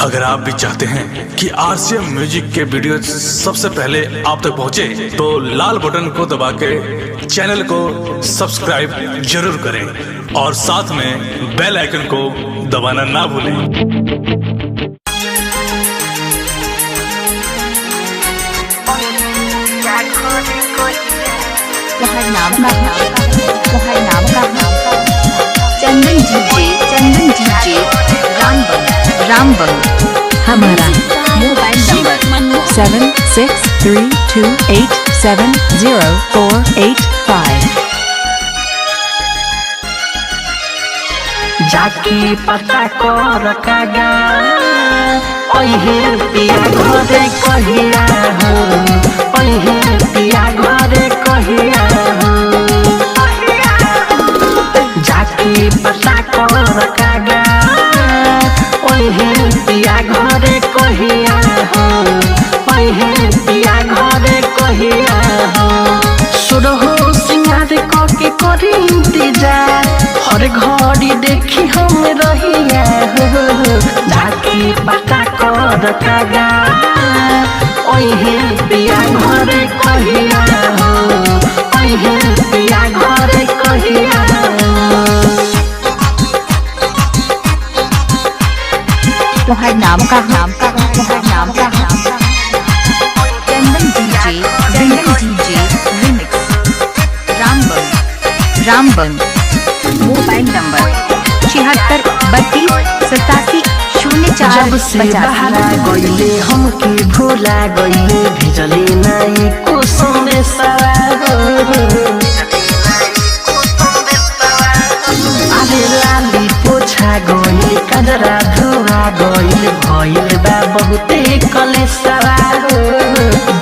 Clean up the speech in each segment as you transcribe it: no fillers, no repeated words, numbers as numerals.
अगर आप भी चाहते हैं कि आरसीएम म्यूजिक के वीडियो सबसे पहले आप तक पहुंचे, तो लाल बटन को दबा के चैनल को सब्सक्राइब जरूर करें और साथ में बेल आइकन को दबाना ना भूलें। चंदन जी रामबन हमारा मोबाइल नंबर 7632870485। जाके पता कर कागा ओहे पिया घरे कहिया हो, ओहे पिया घरे कहिया हो। जाके पता कर कागा ओहे पिया घरे कहिया हो, ओहे पिया घरे कहिया हो। सुरहो सिंगार के करी इंतजार, हर घड़ी देखी हम रहिया हो। जाके पता कर कागा ओहे पिया घरे कहिया हो, ओहे पिया घरे कहिया हो। तोहर नाम का चंदन जी रिमिक्स रामबन मोबाइल नंबर 76328704। जब से बहारा गईले हमके भूला गईले, भेजले नहीं को संदेशा हो। अरे लाली पोछा गईल, कजरा धोआ गईल, भइल बा बहुते कलेशा हो।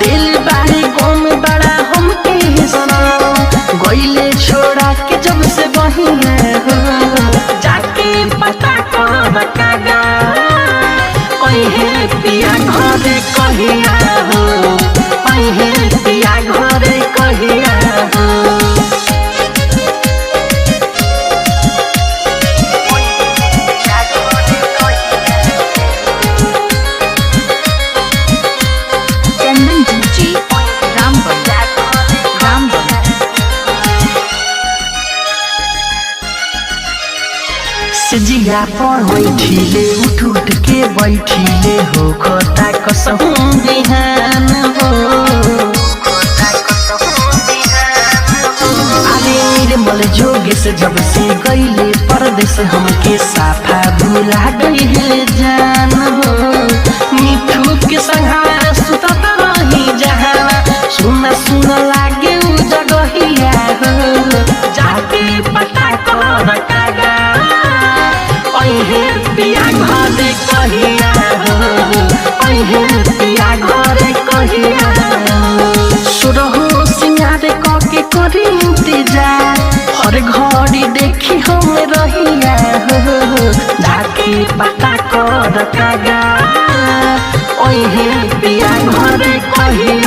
दिल बारे गम बड़ा हमके सनम, गईले छोड़ा के जब से बहिया हो। जाके पता कर कागा ओहे पिया घरे कहिया हो, ओहे पिया घरे कहिया हो। चंदन जी रामबन सिजिया पर बैठिले उठ के बैठिले हो, खोता कसम बिहान हो। अरे निर्मल जोगेश जब से गईले परदेश, हमके साफा भूला गईले जान हो। मिठू के संघावा सुतत रही जहाँ, सुना सुना लागे उ जगहिया हो। जाके पता कर कागा ओहे पिया घरे कहिया हो, ओहे पिया घरे कहिया हो। सुरहो सिंगार के करी इंतजार, हर घड़ी देखी हम रहिया हो। जाके पता कर कागा ओहे पिया घरे कहिया